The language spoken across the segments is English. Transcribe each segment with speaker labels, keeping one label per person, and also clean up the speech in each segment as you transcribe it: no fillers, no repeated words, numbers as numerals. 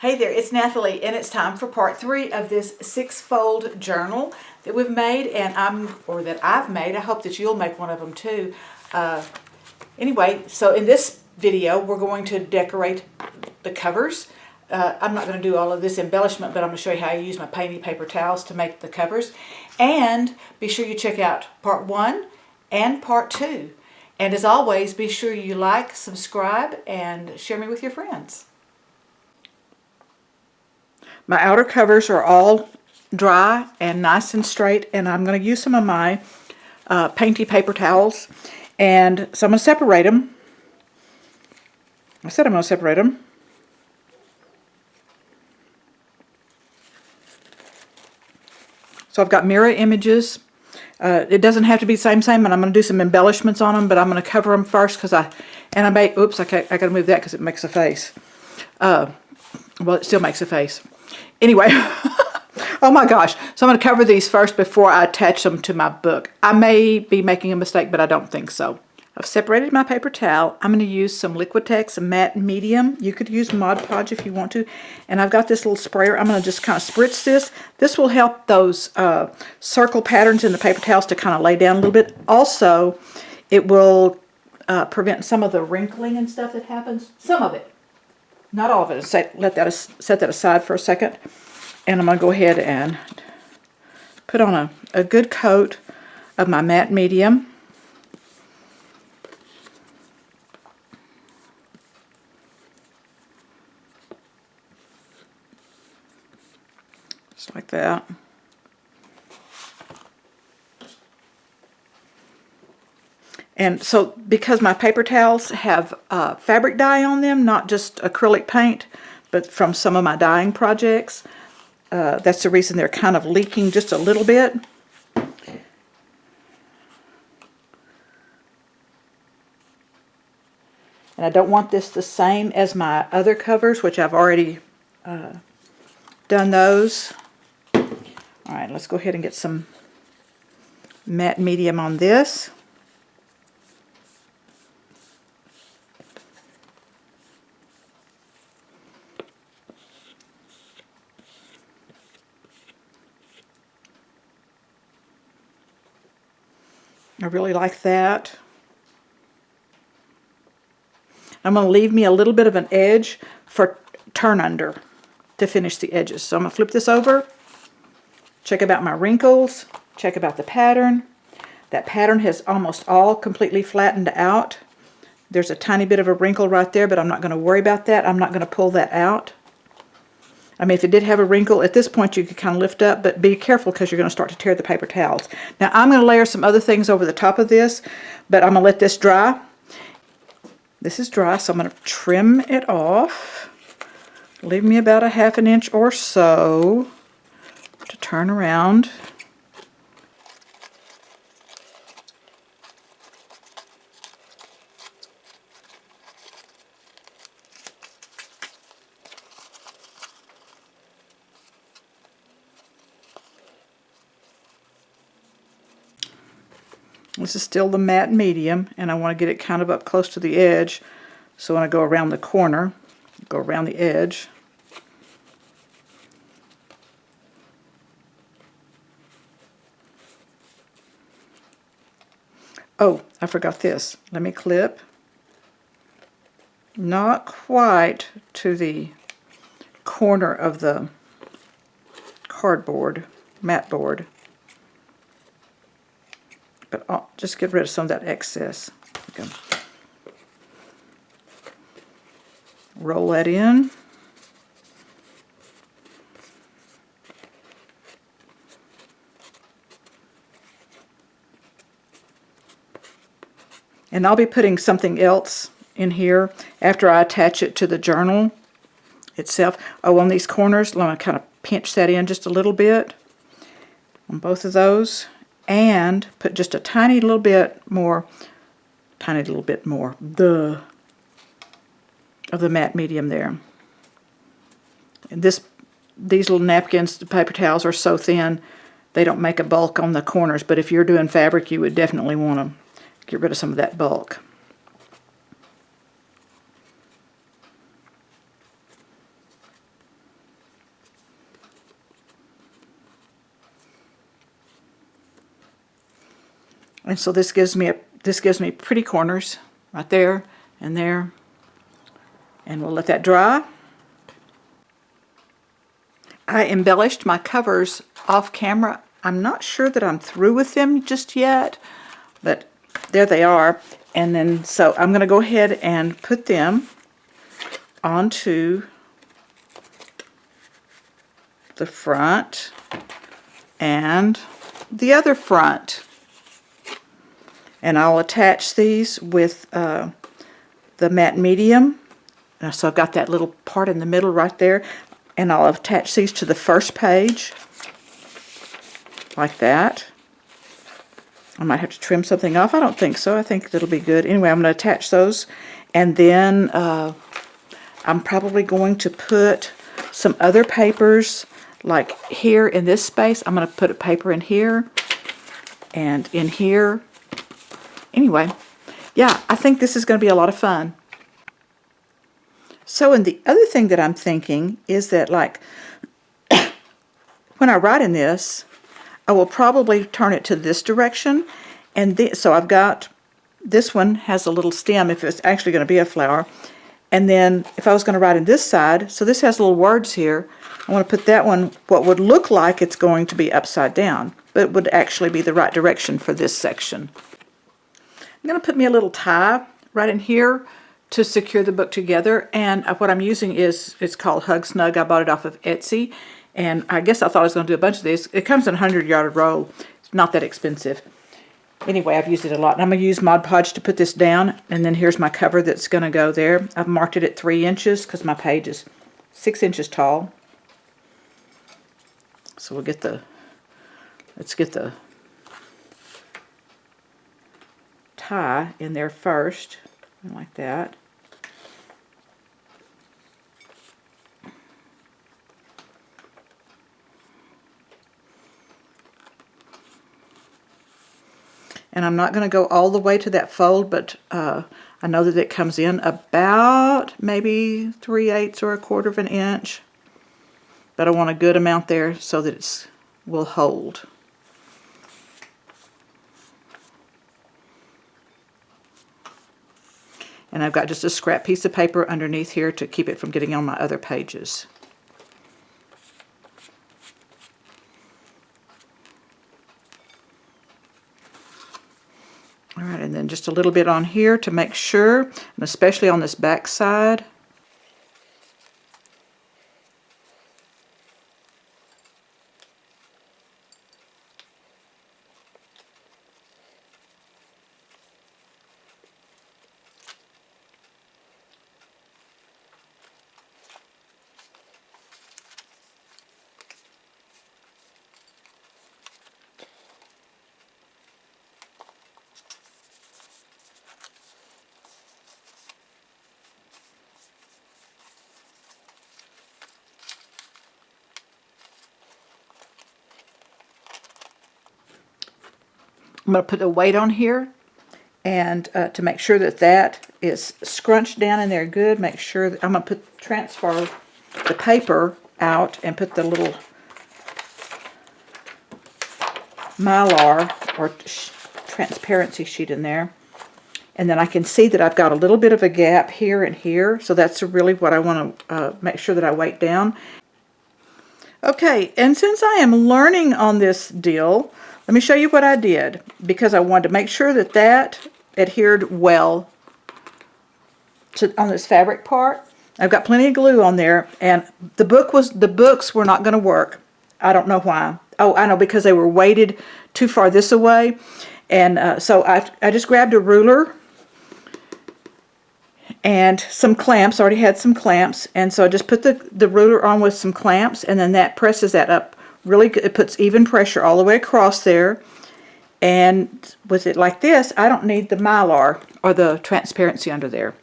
Speaker 1: Hey there, it's Nathalie, and it's time for part 3 of this 6-fold journal that we've made, and I've made. I hope that you'll make one of them too. Anyway, so in this video, we're going to decorate the covers. I'm not going to do all of this embellishment, but I'm going to show you how I use my painted paper towels to make the covers. And be sure you check out part 1 and part 2. And as always, be sure you like, subscribe, and share me with your friends. My outer covers are all dry and nice and straight, and I'm going to use some of my painty paper towels, and so I'm going to separate them. I said I'm going to separate them. So I've got mirror images. It doesn't have to be the same, and I'm going to do some embellishments on them, but I'm going to cover them first because I got to move that because it makes a face. Well, it still makes a face. Anyway, oh my gosh. So I'm going to cover these first before I attach them to my book. I may be making a mistake, but I don't think so. I've separated my paper towel. I'm going to use some Liquitex matte medium. You could use Mod Podge if you want to. And I've got this little sprayer. I'm going to just kind of spritz this. This will help those circle patterns in the paper towels to kind of lay down a little bit. Also, it will prevent some of the wrinkling and stuff that happens. Some of it. Not all of it. Set that aside for a second. And I'm going to go ahead and put on a good coat of my matte medium. Just like that. And so, because my paper towels have fabric dye on them, not just acrylic paint, but from some of my dyeing projects, that's the reason they're kind of leaking just a little bit. And I don't want this the same as my other covers, which I've already done those. All right, let's go ahead and get some matte medium on this. I really like that. I'm going to leave me a little bit of an edge for turn under to finish the edges. So I'm going to flip this over, check about my wrinkles, check about the pattern. That pattern has almost all completely flattened out. There's a tiny bit of a wrinkle right there, but I'm not going to worry about that. I'm not going to pull that out. I mean, if it did have a wrinkle, at this point you could kind of lift up, but be careful because you're going to start to tear the paper towels. Now, I'm going to layer some other things over the top of this, but I'm going to let this dry. This is dry, so I'm going to trim it off. Leave me about a ½ an inch or so to turn around. This is still the matte medium, and I want to get it kind of up close to the edge. So when I go around the corner, go around the edge. Oh, I forgot this. Let me clip. Not quite to the corner of the cardboard, mat board. But I'll just get rid of some of that excess. Okay. Roll that in. And I'll be putting something else in here after I attach it to the journal itself. Oh, on these corners, let me kind of pinch that in just a little bit on both of those. And put just a tiny little bit more of the matte medium there. And these little napkins, the paper towels, are so thin they don't make a bulk on the corners, but if you're doing fabric, you would definitely want to get rid of some of that bulk. And so this gives me pretty corners right there and there. And we'll let that dry. I embellished my covers off camera. I'm not sure that I'm through with them just yet, but there they are. And then, so I'm going to go ahead and put them onto the front and the other front. And I'll attach these with the matte medium. So I've got that little part in the middle right there. And I'll attach these to the first page. Like that. I might have to trim something off. I don't think so. I think it'll be good. Anyway, I'm going to attach those. And then I'm probably going to put some other papers like here in this space. I'm going to put a paper in here and in here. Anyway, yeah, I think this is going to be a lot of fun. So, and the other thing that I'm thinking is that, like, when I write in this, I will probably turn it to this direction. And so I've got, this one has a little stem if it's actually going to be a flower. And then if I was going to write in this side, so this has little words here, I want to put that one, what would look like it's going to be upside down, but it would actually be the right direction for this section. I'm going to put me a little tie right in here to secure the book together. And what I'm using is, it's called Hug Snug. I bought it off of Etsy. And I guess I thought I was going to do a bunch of these. It comes in a 100-yard roll. It's not that expensive. Anyway, I've used it a lot. And I'm going to use Mod Podge to put this down. And then here's my cover that's going to go there. I've marked it at 3 inches because my page is 6 inches tall. So we'll get let's get the tie in there first. Like that. And I'm not going to go all the way to that fold, but I know that it comes in about maybe 3/8 or 1/4 of an inch. But I want a good amount there so that it will hold. And I've got just a scrap piece of paper underneath here to keep it from getting on my other pages. All right, and then just a little bit on here to make sure, and especially on this back side. I'm going to put a weight on here, and to make sure that that is scrunched down in there good, make sure that I'm going to transfer the paper out and put the little mylar or transparency sheet in there. And then I can see that I've got a little bit of a gap here and here, so that's really what I want to make sure that I weight down. Okay, and since I am learning on this deal, let me show you what I did, because I wanted to make sure that that adhered well on this fabric part. I've got plenty of glue on there, and the books were not going to work. I don't know why. Oh, I know, because they were weighted too far this way. And so I just grabbed a ruler and some clamps. I already had some clamps, and so I just put the ruler on with some clamps, and then that presses that up really good. It puts even pressure all the way across there. And with it like this, I don't need the mylar or the transparency under there.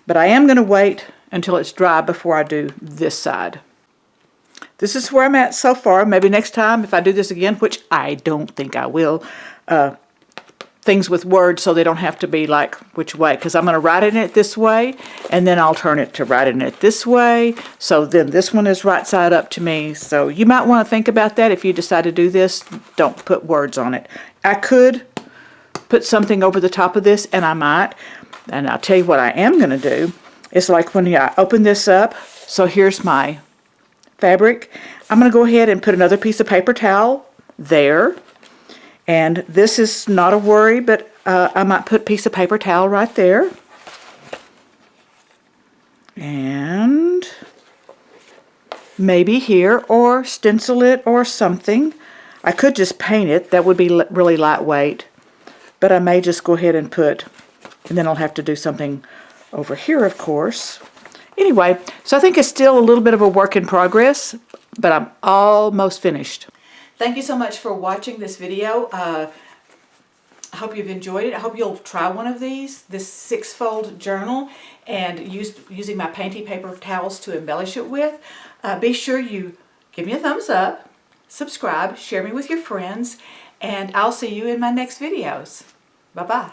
Speaker 1: But I am going to wait until it's dry before I do this side. This is where I'm at so far. Maybe next time, if I do this again, which I don't think I will, things with words so they don't have to be like which way, because I'm going to write in it this way, and then I'll turn it to writing it this way. So then this one is right side up to me. So you might want to think about that if you decide to do this. Don't put words on it. I could put something over the top of this, and I might. And I'll tell you what I am going to do. It's like when I open this up, so here's my fabric. I'm going to go ahead and put another piece of paper towel there. And this is not a worry, but I might put a piece of paper towel right there. And maybe here, or stencil it or something. I could just paint it. That would be really lightweight. But I may just go ahead and put, and then I'll have to do something over here, of course. Anyway, so I think it's still a little bit of a work in progress, but I'm almost finished. Thank you so much for watching this video. I hope you've enjoyed it. I hope you'll try one of these, this 6-fold journal, and using my painty paper towels to embellish it with. Be sure you give me a thumbs up, subscribe, share me with your friends, and I'll see you in my next videos. Bye-bye.